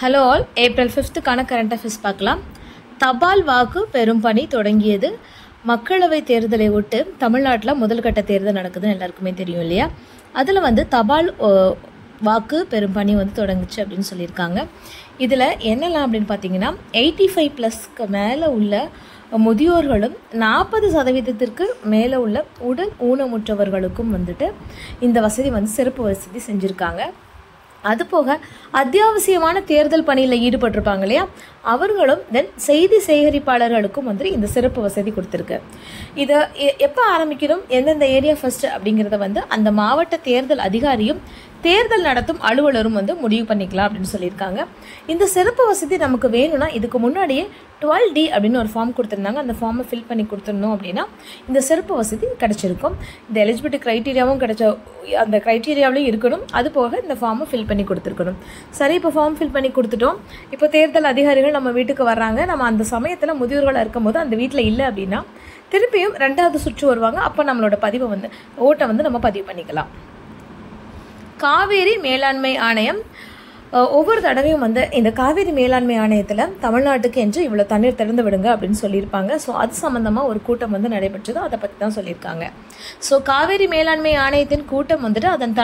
Hello all, April 5க்கான current affairs பார்க்கலாம். தபால் வாக்கு பெறும் பணி தொடங்கியது. மக்களவை தேர்தலை ஒட்டு தமிழ்நாட்டில் முதல் கட்ட தேர்தல் நடக்குதுன்னு எல்லாருக்குமே தெரியும் இல்லையா? அதில் தபால் வாக்கு பெறும் பணி தொடங்குச்சு அப்படின்னு சொல்லியிருக்காங்க. இதில் என்னெல்லாம் அப்படின்னு பார்த்தீங்கன்னா 85+க்கு மேலே உள்ள முதியோர்களும் 40% மேலே உள்ள உடல் ஊனமுற்றவர்களுக்கும் இந்த வசதி சிறப்பு வசதி செஞ்சுருக்காங்க. அதுபோக அத்தியாவசியமான தேர்தல் பணியில் ஈடுபட்டிருப்பாங்க இல்லையா, அவர்களும் செய்தி சேகரிப்பாளர்களுக்கும் இந்த சிறப்பு வசதி கொடுத்துருக்கு. இதை எப்போ ஆரம்பிக்கணும், எந்தெந்த ஏரியா ஃபர்ஸ்ட் அப்படிங்கிறத அந்த மாவட்ட தேர்தல் அதிகாரியும் தேர்தல் நடத்தும் அலுவலரும் முடிவு பண்ணிக்கலாம் அப்படின்னு சொல்லியிருக்காங்க. இந்த சிறப்பு வசதி நமக்கு வேணும்னா இதுக்கு முன்னாடியே 12D அப்படின்னு ஒரு ஃபார்ம் கொடுத்துருந்தாங்க. அந்த ஃபார்மை ஃபில் பண்ணி கொடுத்துருந்தோம் அப்படின்னா இந்த சிறப்பு வசதி கிடச்சிருக்கும். இந்த எலிஜிபிலிட்டி க்ரைட்டீரியாவும் அந்த க்ரைட்டீரியாவிலையும் இருக்கணும். அது போக இந்த ஃபார்மை ஃபில் பண்ணி கொடுத்துருக்கணும். சரி, இப்போ ஃபார்ம் ஃபில் பண்ணி கொடுத்துட்டோம். இப்போ தேர்தல் அதிகாரிகள் நம்ம வீட்டுக்கு வர்றாங்க. நம்ம அந்த சமயத்தில் முதியோர்களாக இருக்கும் போது அந்த வீட்டில் இல்லை அப்படின்னா திருப்பியும் 2வது சுற்று வருவாங்க. அப்போ நம்மளோட பதிவை ஓட்டை நம்ம பதிவு பண்ணிக்கலாம். காவேரி மேலாண்மை ஆணையம் ஒவ்வொரு தடவையும் இந்த காவேரி மேலாண்மை ஆணையத்தில் தமிழ்நாட்டுக்கு என்று இவ்வளோ தண்ணீர் திறந்து விடுங்க அப்படின்னு சொல்லியிருப்பாங்க. ஸோ அது சம்மந்தமாக ஒரு கூட்டம் நடைபெற்றது. அதை பற்றி தான் சொல்லியிருக்காங்க. ஸோ காவேரி மேலாண்மை ஆணையத்தின் கூட்டம் அதன்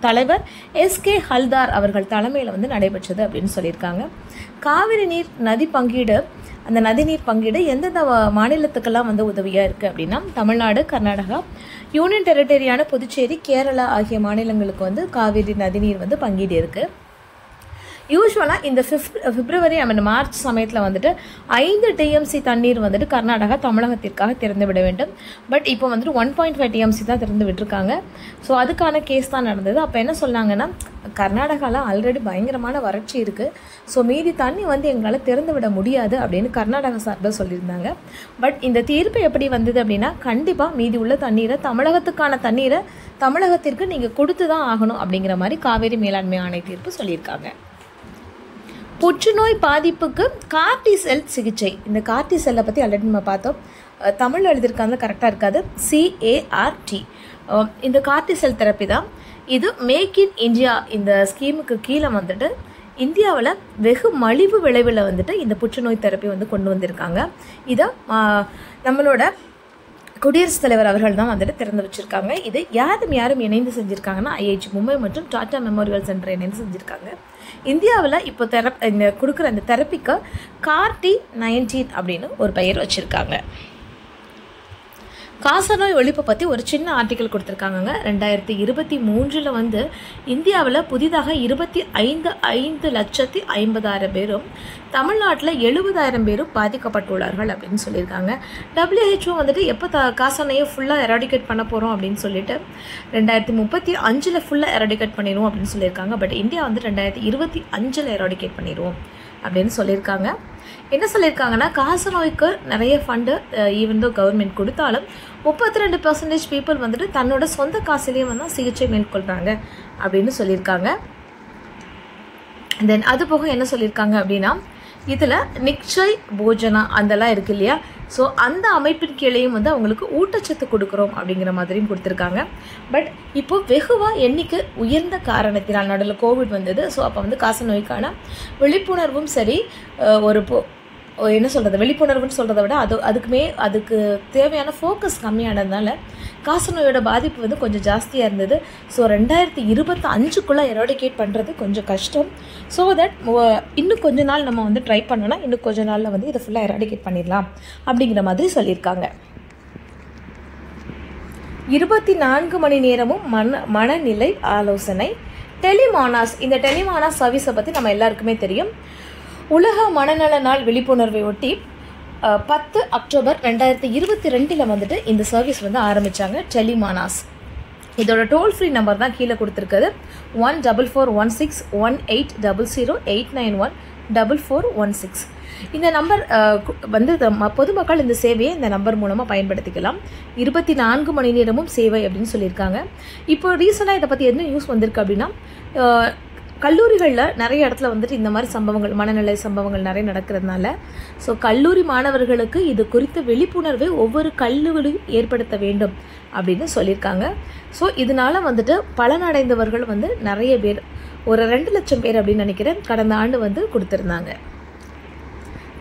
தலைவர் SK ஹல்தார் அவர்கள் தலைமையில் நடைபெற்றது அப்படின்னு சொல்லியிருக்காங்க. காவிரி நீர் நதி பங்கீடு, அந்த நதிநீர் பங்கீடு எந்தெந்த மாநிலத்துக்கெல்லாம் உதவியாக இருக்குது அப்படின்னா தமிழ்நாடு, கர்நாடகா, யூனியன் டெரிட்டரியான புதுச்சேரி, கேரளா ஆகிய மாநிலங்களுக்கு காவிரி நதிநீர் பங்கீடு இருக்குது. யூஸ்வலாக இந்த பிப்ரவரி மார்ச் சமயத்தில் 5 TMC தண்ணீர் கர்நாடகா தமிழகத்திற்காக திறந்து விட வேண்டும். பட் இப்போ 1.5 TMC தான் திறந்து விட்டுருக்காங்க. ஸோ அதுக்கான கேஸ் தான் நடந்தது. அப்போ என்ன சொன்னாங்கன்னா, கர்நாடகாவில் ஆல்ரெடி பயங்கரமான வறட்சி இருக்குது. ஸோ மீதி தண்ணி எங்களால் திறந்து விட முடியாது அப்படின்னு கர்நாடகா சார்பாக சொல்லியிருந்தாங்க. பட் இந்த தீர்ப்பு எப்படி வந்தது அப்படின்னா, கண்டிப்பாக மீதி உள்ள தண்ணீரை, தமிழகத்துக்கான தண்ணீரை தமிழகத்திற்கு நீங்கள் கொடுத்து தான் ஆகணும் அப்படிங்கிற மாதிரி காவேரி மேலாண்மை ஆணைய தீர்ப்பு சொல்லியிருக்காங்க. புற்றுநோய் பாதிப்புக்கு கார்டி செல் சிகிச்சை. இந்த கார்டி செல்லை பற்றி ஆல்ரெடி நம்ம பார்த்தோம். தமிழ் எழுதியிருக்காங்க, கரெக்டாக இருக்காது, CART. இந்த கார்டி செல் தெரப்பி தான் இது. மேக் இன் இந்தியா இந்த ஸ்கீமுக்கு கீழே இந்தியாவில் வெகு மலிவு விளைவில் இந்த புற்றுநோய் தெரப்பி கொண்டு வந்திருக்காங்க. இதை நம்மளோட குடியரசுத் தலைவர் அவர்கள் தான் திறந்து வச்சுருக்காங்க. இது யாரும் இணைந்து செஞ்சுருக்காங்கன்னா IIT மும்பை மற்றும் டாடா மெமோரியல் சென்டர் இணைந்து செஞ்சுருக்காங்க. இந்தியாவில் இப்போ இந்த கொடுக்குற அந்த தெரப்பிக்கு CAR-T19 அப்படின்னு ஒரு பெயர் வச்சுருக்காங்க. காசநோய் ஒழிப்பை பற்றி ஒரு சின்ன ஆர்டிக்கல் கொடுத்துருக்காங்க. 2023 இந்தியாவில் புதிதாக 25,50,50,000 பேரும், தமிழ்நாட்டில் 70,000 பேரும் பாதிக்கப்பட்டுள்ளார்கள் அப்படின்னு சொல்லியிருக்காங்க. WHO எப்போ காசநோயை ஃபுல்லாக எராடிகேட் பண்ண போகிறோம் அப்படின்னு சொல்லிட்டு 2035 ஃபுல்லாக எராடிகேட் பண்ணிடுவோம் அப்படின்னு சொல்லியிருக்காங்க. பட் இந்தியா 2025 எராடிகேட் பண்ணிடுவோம் அப்படின்னு சொல்லியிருக்காங்க. என்ன சொல்லியிருக்காங்கன்னா, காசநோய்க்கு நிறைய ஃபண்டு ஈவன் தோ கவர்மெண்ட் கொடுத்தாலும் 32% பீப்புள் தன்னோட சொந்த காசுலேயே சிகிச்சை மேற்கொள்கிறாங்க அப்படின்னு சொல்லியிருக்காங்க. தென் அது போக என்ன சொல்லியிருக்காங்க அப்படின்னா, இதில் நிக்ஷய் போஜனா அதெல்லாம் இருக்குது இல்லையா, ஸோ அந்த அமைப்பின் கீழேயும் அவங்களுக்கு ஊட்டச்சத்து கொடுக்குறோம் அப்படிங்கிற மாதிரியும் கொடுத்துருக்காங்க. பட் இப்போ வெகுவாக எண்ணிக்கை உயர்ந்த காரணத்தினால் நடுவில் கோவிட் வந்தது. ஸோ அப்போ காசநோய்க்கான விழிப்புணர்வும் சரி, என்ன சொல்கிறது, விழிப்புணர்வுன்னு சொல்கிறத விட அதுக்கு தேவையான ஃபோக்கஸ் கம்மியானதுனால காசநோயோட பாதிப்பு கொஞ்சம் ஜாஸ்தியாக இருந்தது. ஸோ 2025 எராடிகேட் பண்ணுறது கொஞ்சம் கஷ்டம். ஸோ தட் இன்னும் கொஞ்ச நாள் நம்ம ட்ரை பண்ணோன்னா இன்னும் கொஞ்ச நாளில் இதை ஃபுல்லாக எராடிகேட் பண்ணிடலாம் அப்படிங்கிற மாதிரி சொல்லியிருக்காங்க. 24 மணி நேரமும் மனநிலை ஆலோசனை. டெலிமானாஸ். இந்த டெலிமானாஸ் சர்வீஸை பற்றி நம்ம எல்லாருக்குமே தெரியும். உலக மனநல நாள் விழிப்புணர்வை ஒட்டி 10 அக்டோபர் 2022 இந்த சர்வீஸ் ஆரம்பித்தாங்க, டெலிமானாஸ். இதோட டோல் ஃப்ரீ நம்பர் தான் கீழே கொடுத்துருக்குது. 14416180089144416. இந்த நம்பர் பொதுமக்கள் இந்த சேவையை இந்த நம்பர் மூலமாக பயன்படுத்திக்கலாம். 24 மணி நேரமும் சேவை அப்படின்னு சொல்லியிருக்காங்க. இப்போ ரீசெண்டாக இதை பற்றி என்ன நியூஸ் வந்திருக்கு அப்படின்னா, கல்லூரிகளில் நிறைய இடத்துல இந்த மாதிரி சம்பவங்கள், மனநிலை சம்பவங்கள் நிறைய நடக்கிறதுனால ஸோ கல்லூரி மாணவர்களுக்கு இது குறித்த விழிப்புணர்வை ஒவ்வொரு கல்லூரியும் ஏற்படுத்த வேண்டும் அப்படின்னு சொல்லியிருக்காங்க. ஸோ இதனால் பலனடைந்தவர்கள் நிறைய பேர் ஒரு 2 லட்சம் பேர் அப்படின்னு நினைக்கிறேன் கடந்த ஆண்டு வந்து கொடுத்துருந்தாங்க.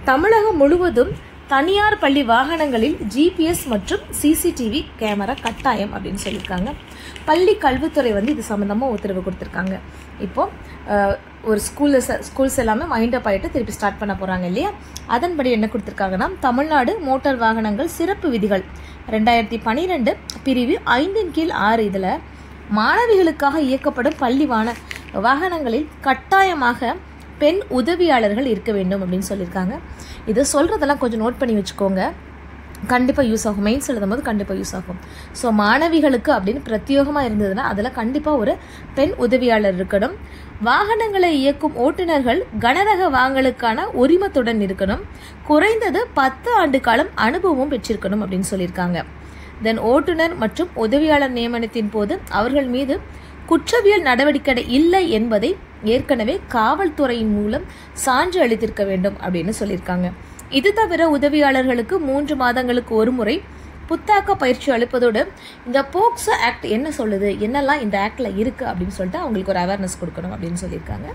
தமிழகம் முழுவதும் தனியார் பள்ளி வாகனங்களில் ஜிபிஎஸ் மற்றும் சிசிடிவி கேமரா கட்டாயம் அப்படின்னு சொல்லியிருக்காங்க. பள்ளி கல்வித்துறை வந்து இது சம்மந்தமாக உத்தரவு கொடுத்துருக்காங்க. இப்போது ஒரு ஸ்கூல்ஸ் எல்லாமே மைண்ட் அப் ஆகிட்டு திருப்பி ஸ்டார்ட் பண்ண போகிறாங்க இல்லையா? அதன்படி என்ன கொடுத்துருக்காங்கன்னா, தமிழ்நாடு மோட்டார் வாகனங்கள் சிறப்பு விதிகள் 2012 பிரிவு 5/6 இதில் மாணவிகளுக்காக இயக்கப்படும் பள்ளி வாகனங்களில் கட்டாயமாக பெண் உதவியாளர்கள் இருக்க வேண்டும் அப்படின்னு சொல்லியிருக்காங்க. இது சொல்கிறதெல்லாம் கொஞ்சம் நோட் பண்ணி வச்சுக்கோங்க, கண்டிப்பாக யூஸ் ஆகும். மெயின்ஸ் எழுதும் போது கண்டிப்பாக யூஸ் ஆகும். ஸோ மாணவிகளுக்கு அப்படின்னு பிரத்யேகமாக இருந்ததுன்னா அதில் கண்டிப்பாக ஒரு பெண் உதவியாளர் இருக்கணும். வாகனங்களை இயக்கும் ஓட்டுநர்கள் கனரக வாகனங்களுக்கான உரிமத்துடன் இருக்கணும். குறைந்தது 10 ஆண்டு காலம் அனுபவம் பெற்றிருக்கணும் அப்படின்னு சொல்லியிருக்காங்க. தென் ஓட்டுநர் மற்றும் உதவியாளர் நியமனத்தின் போது அவர்கள் மீது குற்றவியல் நடவடிக்கை இல்லை என்பதை ஏற்கனவே காவல்துறையின் மூலம் சான்று அளித்திருக்க வேண்டும் அப்படின்னு சொல்லியிருக்காங்க. இது தவிர உதவியாளர்களுக்கு 3 மாதங்களுக்கு ஒரு முறை புத்தாக்க பயிற்சி அளிப்பதோடு இந்த போக்சோ ஆக்ட் என்ன சொல்லுது, என்னெல்லாம் இந்த ஆக்டில் இருக்குது அப்படின்னு சொல்லிட்டு அவங்களுக்கு ஒரு அவேர்னஸ் கொடுக்கணும் அப்படின்னு சொல்லியிருக்காங்க.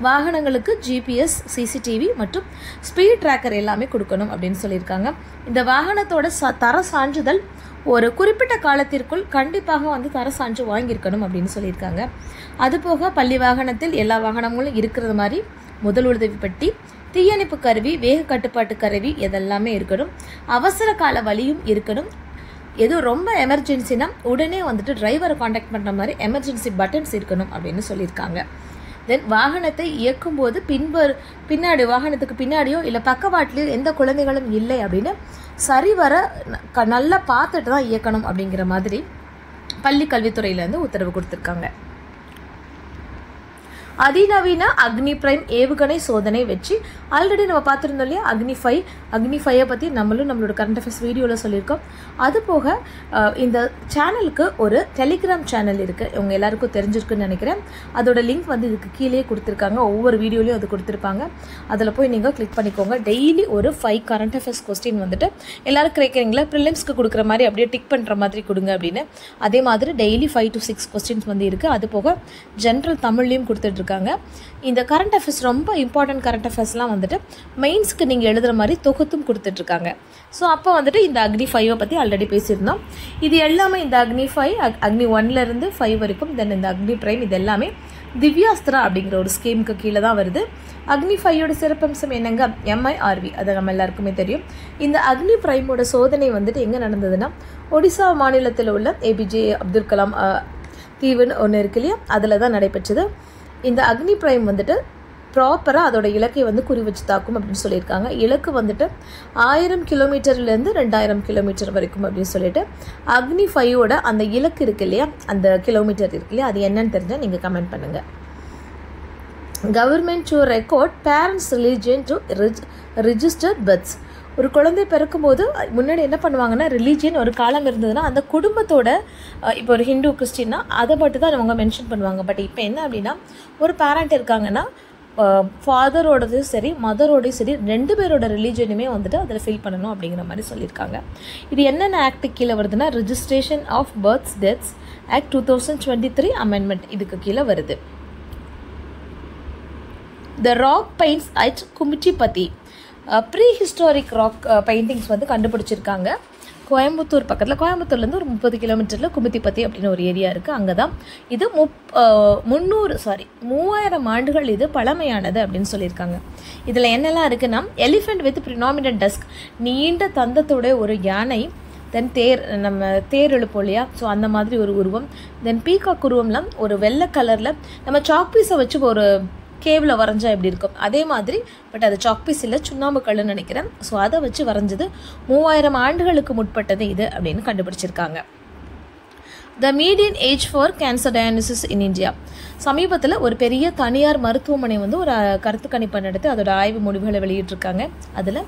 வாகனங்களுக்கு ஜிபிஎஸ், சிசிடிவி மற்றும் ஸ்பீட் ட்ராக்கர் எல்லாமே கொடுக்கணும் அப்படின்னு சொல்லியிருக்காங்க. இந்த வாகனத்தோட தர சான்றிதழ் ஒரு குறிப்பிட்ட காலத்திற்குள் கண்டிப்பாக வந்து தர சான்று வாங்கியிருக்கணும் அப்படின்னு சொல்லியிருக்காங்க. அதுபோக பள்ளி வாகனத்தில் எல்லா வாகனங்களும் இருக்கிறது மாதிரி முதலுதவி பெட்டி, தீயணைப்பு கருவி, வேக கட்டுப்பாட்டு கருவி இதெல்லாமே இருக்கணும். அவசர கால வழியும் இருக்கணும். எதுவும் ரொம்ப எமர்ஜென்சினா உடனே வந்துட்டு டிரைவரை காண்டாக்ட் பண்ணுற மாதிரி எமர்ஜென்சி பட்டன்ஸ் இருக்கணும் அப்படின்னு சொல்லியிருக்காங்க. தென் வாகனத்தை இயக்கும்போது பின்னாடி வாகனத்துக்கு பின்னாடியோ இல்லை பக்கவாட்டிலையோ எந்த குழந்தைகளும் இல்லை அப்படின்னு சரிவர நல்லா பார்த்துட்டு தான் இயக்கணும் அப்படிங்கிற மாதிரி பள்ளி கல்வித்துறையிலேருந்து உத்தரவு கொடுத்துருக்காங்க. அதிநவீன அக்னி பிரைம் ஏவுகணை சோதனை வெற்றி. ஆல்ரெடி நம்ம பார்த்துருந்தோம் இல்லையா, அக்னி 5 பற்றி நம்மளோட கரண்ட் அஃபேர்ஸ் வீடியோவில் சொல்லியிருக்கோம். அதுபோக இந்த சேனலுக்கு ஒரு டெலிகிராம் சேனல் இருக்குது, இவங்க எல்லாருக்கும் தெரிஞ்சிருக்குன்னு நினைக்கிறேன். அதோட லிங்க் வந்து இதுக்கு கீழே கொடுத்துருக்காங்க, ஒவ்வொரு வீடியோலையும் அது கொடுத்துருப்பாங்க. அதில் போய் நீங்கள் கிளிக் பண்ணிக்கோங்க. டெய்லி ஒரு 5 கரண்ட் அஃபேர்ஸ் கொஸ்டின் வந்துட்டு எல்லோரும் கேட்குறீங்களா, ப்ரிலிம்ஸ்க்கு கொடுக்குற மாதிரி அப்படியே டிக் பண்ணுற மாதிரி கொடுங்க அப்படின்னு. அதே மாதிரி டெய்லி 5 to 6 கொஸ்டின்ஸ் வந்து இருக்குது. அது போக ஜென்ரல் தமிழ்லையும் கொடுத்துட்ருக்காங்க. இந்த கரண்ட் அஃபேர்ஸ் ரொம்ப இம்பார்ட்டன்ட் கரண்ட் அஃபேர்ஸ்லாம் வந்துட்டு மெயின்ஸ்க்கு நீங்கள் எழுதுகிற மாதிரி தொகுத்தும் கொடுத்துட்ருக்காங்க. ஸோ அப்போ வந்துட்டு இந்த அக்னி 5 பற்றி ஆல்ரெடி பேசியிருந்தோம். இது எல்லாமே இந்த அக்னி 1 to 5 வரைக்கும், தென் இந்த அக்னி பிரைம் இது எல்லாமே திவ்யாஸ்திரா அப்படிங்கிற ஒரு ஸ்கீமுக்கு கீழே தான் வருது. அக்னி 5 சிறப்பம்சம் என்னங்க, MIRV, அது நம்ம எல்லாருக்குமே தெரியும். இந்த அக்னி பிரைமோட சோதனை வந்துட்டு எங்கே நடந்ததுன்னா, ஒடிசா மாநிலத்தில் உள்ள APJ அப்துல் கலாம் தீவுன்னு ஒன்று இருக்கு இல்லையா, அதில் தான் நடைபெற்றது. இந்த அக்னி பிரைம் வந்துட்டு ப்ராப்பராக அதோட இலக்கை வந்து குறி வச்சு தாக்கும் அப்படின்னு சொல்லியிருக்காங்க. இலக்கு வந்துட்டு 1000 கிலோமீட்டர்லேருந்து 2000 கிலோமீட்டர் வரைக்கும் அப்படின்னு சொல்லிட்டு அக்னி 5 அந்த இலக்கு இருக்கு இல்லையா, அந்த கிலோமீட்டர் இருக்கு இல்லையா, அது என்னன்னு தெரிஞ்சால் நீங்கள் கமெண்ட் பண்ணுங்கள். Government to record parents religion to register births. ஒரு குழந்தை பிறக்கும்போது முன்னாடி என்ன பண்ணுவாங்கன்னா, ரிலீஜியன் ஒரு காலம் இருந்ததுன்னா அந்த குடும்பத்தோட, இப்போ ஒரு ஹிந்து கிறிஸ்டின்னா அதை மட்டும் தான் அவங்க மென்ஷன் பண்ணுவாங்க. பட் இப்போ என்ன அப்படின்னா, ஒரு பேரண்ட் இருக்காங்கன்னா ஃபாதரோடதையும் சரி மதரோடையும் சரி 2 பேரோட ரிலீஜனுமே வந்துட்டு அதில் ஃபில் பண்ணணும் அப்படிங்கிற மாதிரி சொல்லியிருக்காங்க. இது என்னென்ன ஆக்ட் கீழே வருதுன்னா, registration of births deaths act 2023 amendment இதுக்கு கீழே வருது. The rock paints at Kumichipathi, prehistoric rock paintings வந்து கண்டுபிடிச்சிருக்காங்க. கோயம்புத்தூர் பக்கத்தில், கோயம்புத்தூர்லேருந்து ஒரு 30 கிலோமீட்டரில் குமித்திப்பத்தி அப்படின்னு ஒரு ஏரியா இருக்குது, அங்கே தான். இது 3000 ஆண்டுகள் இது பழமையானது அப்படின்னு சொல்லியிருக்காங்க. இதில் என்னெல்லாம் இருக்குன்னா, எலிஃபெண்ட் வித் ப்ரினாமினன்ட் டஸ்க், நீண்ட தந்தத்தோட ஒரு யானை, தென் நம்ம தேர் எழுப்போம் இல்லையா, ஸோ அந்த மாதிரி ஒரு உருவம், தென் பீகாக் உருவம்லாம் ஒரு வெள்ளை கலரில் நம்ம சாக் பீஸை வச்சு ஒரு கேவில் வரைஞ்சா எப்படி இருக்கும் அதே மாதிரி, பட் அது சாக் பீஸ் இல்லை, சுண்ணாம்பு கல்லுன்னு நினைக்கிறேன். ஸோ அதை வச்சு வரைஞ்சது 3000 ஆண்டுகளுக்கு முற்பட்டது இது அப்படின்னு கண்டுபிடிச்சிருக்காங்க. த median age for cancer dialysis in India. சமீபத்தில் ஒரு பெரிய தனியார் மருத்துவமனை வந்து ஒரு கருத்து கணிப்பை நடத்தி அதோட ஆய்வு முடிவுகளை வெளியிட்டிருக்காங்க. அதில்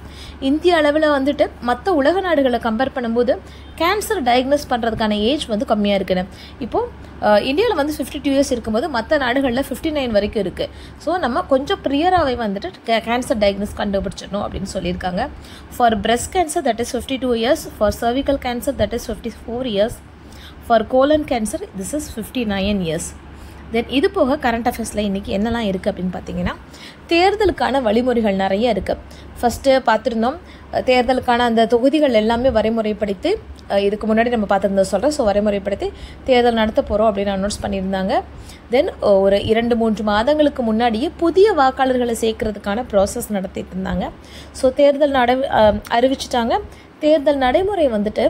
இந்திய அளவில் வந்துட்டு மற்ற உலக நாடுகளை கம்பேர் பண்ணும்போது கேன்சர் டயக்னோஸ் பண்ணுறதுக்கான ஏஜ் வந்து கம்மியாக இருக்குன்னு. இப்போது இந்தியாவில் வந்து 52 இயர்ஸ் இருக்கும்போது மற்ற நாடுகளில் 59 வரைக்கும் இருக்குது. ஸோ நம்ம கொஞ்சம் ப்ரியராகவே வந்துட்டு கேன்சர் டயக்னோஸ் கண்டுபிடிச்சிடணும் அப்படின்னு சொல்லியிருக்காங்க. For breast cancer that is 52 years, for cervical cancer that is 54 years, for colon cancer this is 59 years. தென் இது போக கரண்ட் அஃபேர்ஸில் இன்றைக்கி என்னெல்லாம் இருக்குது அப்படின்னு பார்த்தீங்கன்னா, தேர்தலுக்கான வழிமுறைகள் நிறைய இருக்குது. ஃபஸ்ட்டு பார்த்துருந்தோம், தேர்தலுக்கான அந்த தொகுதிகள் எல்லாமே வரைமுறைப்படுத்தி, இதுக்கு முன்னாடி நம்ம பார்த்துருந்தோம் சொல்கிறேன். ஸோ வரைமுறைப்படுத்தி தேர்தல் நடத்த போகிறோம் அப்படின்னு அனௌன்ஸ் பண்ணியிருந்தாங்க. தென் ஒரு 2-3 மாதங்களுக்கு முன்னாடியே புதிய வாக்காளர்களை சேர்க்கறதுக்கான ப்ராசஸ் நடத்திட்டு இருந்தாங்க. ஸோ தேர்தல் அறிவிச்சிட்டாங்க. தேர்தல் நடைமுறை வந்துட்டு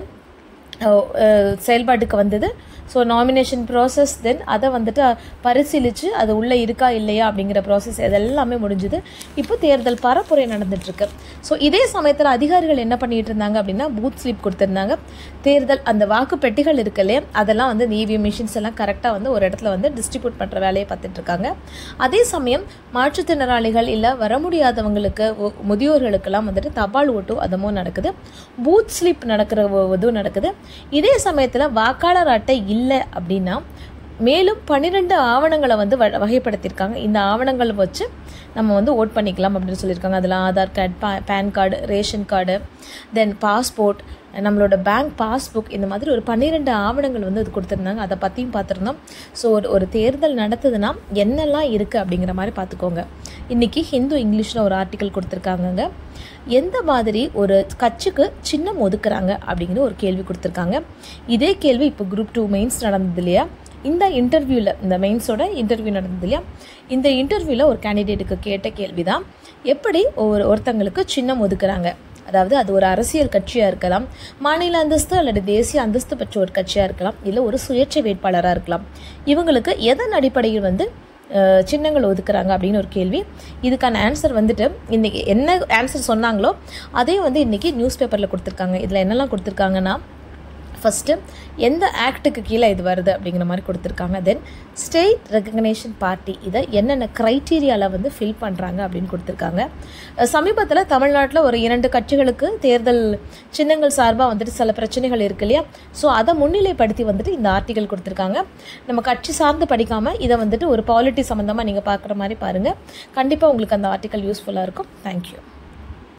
செயல்பாட்டுக்கு வந்தது. ஸோ நாமினேஷன் ப்ராசஸ், தென் அதை வந்துட்டு பரிசீலித்து அது உள்ளே இருக்கா இல்லையா அப்படிங்கிற ப்ராசஸ் இதெல்லாமே முடிஞ்சுது. இப்போ தேர்தல் பரப்புரை நடந்துகிட்ருக்கு. ஸோ இதே சமயத்தில் அதிகாரிகள் என்ன பண்ணிகிட்டு இருந்தாங்க அப்படின்னா, பூத் ஸ்லிப் கொடுத்துருந்தாங்க. தேர்தல் அந்த வாக்கு பெட்டிகள் இருக்குல்லையே, அதெல்லாம் வந்து இவிஎம் மிஷின்ஸ் எல்லாம் கரெக்டாக வந்து ஒரு இடத்துல வந்து டிஸ்ட்ரிபியூட் பண்ணுற வேலையை பார்த்துட்ருக்காங்க. அதே சமயம் மாற்றுத்திறனாளிகள் இல்லை வர முடியாதவங்களுக்கு, முதியோர்களுக்கெல்லாம் வந்துட்டு தபால் ஓட்டு அதமும் நடக்குது, பூத் ஸ்லிப் நடக்கிற இதுவும் நடக்குது. இதே சமயத்தில் வாக்காளர் அட்டை இல்லை அப்படின்னா மேலும் 12 ஆவணங்களை வந்து வகைப்படுத்தியிருக்காங்க. இந்த ஆவணங்களை வச்சு நம்ம வந்து ஓட் பண்ணிக்கலாம் அப்படின்னு சொல்லியிருக்காங்க. அதில் Aadhaar card, PAN card, ration card, then passport, நம்மளோட பேங்க் பாஸ்புக், இந்த மாதிரி ஒரு 12 ஆவணங்கள் வந்து அது கொடுத்துருந்தாங்க. அதை பற்றியும் பார்த்துருந்தோம். ஸோ ஒரு தேர்தல் நடத்துதுன்னா என்னெல்லாம் இருக்குது அப்படிங்கிற மாதிரி பார்த்துக்கோங்க. இன்றைக்கி ஹிந்து இங்கிலீஷில் ஒரு ஆர்டிக்கல் கொடுத்துருக்காங்கங்க. எந்த மாதிரி ஒரு கட்சிக்கு சின்னம் ஒதுக்குறாங்க அப்படிங்கிற ஒரு கேள்வி கொடுத்துருக்காங்க. இதே கேள்வி இப்போ குரூப் 2 மெயின்ஸ் நடந்தது இல்லையா, இந்த இன்டர்வியூவில், இந்த மெயின்ஸோட இன்டர்வியூ நடந்தது இல்லையா, இந்த இன்டர்வியூவில் ஒரு கேண்டிடேட்டுக்கு கேட்ட கேள்வி தான், எப்படி ஒருத்தங்களுக்கு சின்னம் ஒதுக்குறாங்க. அதாவது அது ஒரு அரசியல் கட்சியாக இருக்கலாம், மாநில அந்தஸ்து அல்லது தேசிய அந்தஸ்து பெற்ற ஒரு கட்சியாக இருக்கலாம், இல்லை ஒரு சுயேட்சை வேட்பாளராக இருக்கலாம். இவங்களுக்கு எதன் அடிப்படையில் வந்து சின்னங்கள் ஒதுக்குறாங்க அப்படின்னு ஒரு கேள்வி. இதுக்கான ஆன்சர் வந்துட்டு இன்றைக்கி என்ன ஆன்சர் சொன்னாங்களோ அதே வந்து இன்றைக்கி நியூஸ் பேப்பரில் கொடுத்துருக்காங்க. இதில் என்னெல்லாம் கொடுத்துருக்காங்கன்னா, ஃபஸ்ட்டு எந்த ஆக்டுக்கு கீழே இது வருது அப்படிங்கிற மாதிரி கொடுத்துருக்காங்க. தென் ஸ்டேட் ரெகக்னேஷன் பார்ட்டி இதை என்னென்ன க்ரைட்டீரியாவில் வந்து ஃபில் பண்ணுறாங்க அப்படின்னு கொடுத்துருக்காங்க. சமீபத்தில் தமிழ்நாட்டில் ஒரு 2 கட்சிகளுக்கு தேர்தல் சின்னங்கள் சார்பாக வந்துட்டு சில பிரச்சனைகள் இருக்கு இல்லையா, ஸோ அதை முன்னிலைப்படுத்தி வந்துட்டு இந்த ஆர்டிக்கல் கொடுத்துருக்காங்க. நம்ம கட்சி சார்ந்து படிக்காமல் இதை வந்துட்டு ஒரு பாலிட்டி சம்மந்தமாக நீங்கள் பார்க்குற மாதிரி பாருங்கள். கண்டிப்பாக உங்களுக்கு அந்த ஆர்டிக்கல் யூஸ்ஃபுல்லாக இருக்கும். தேங்க்யூ.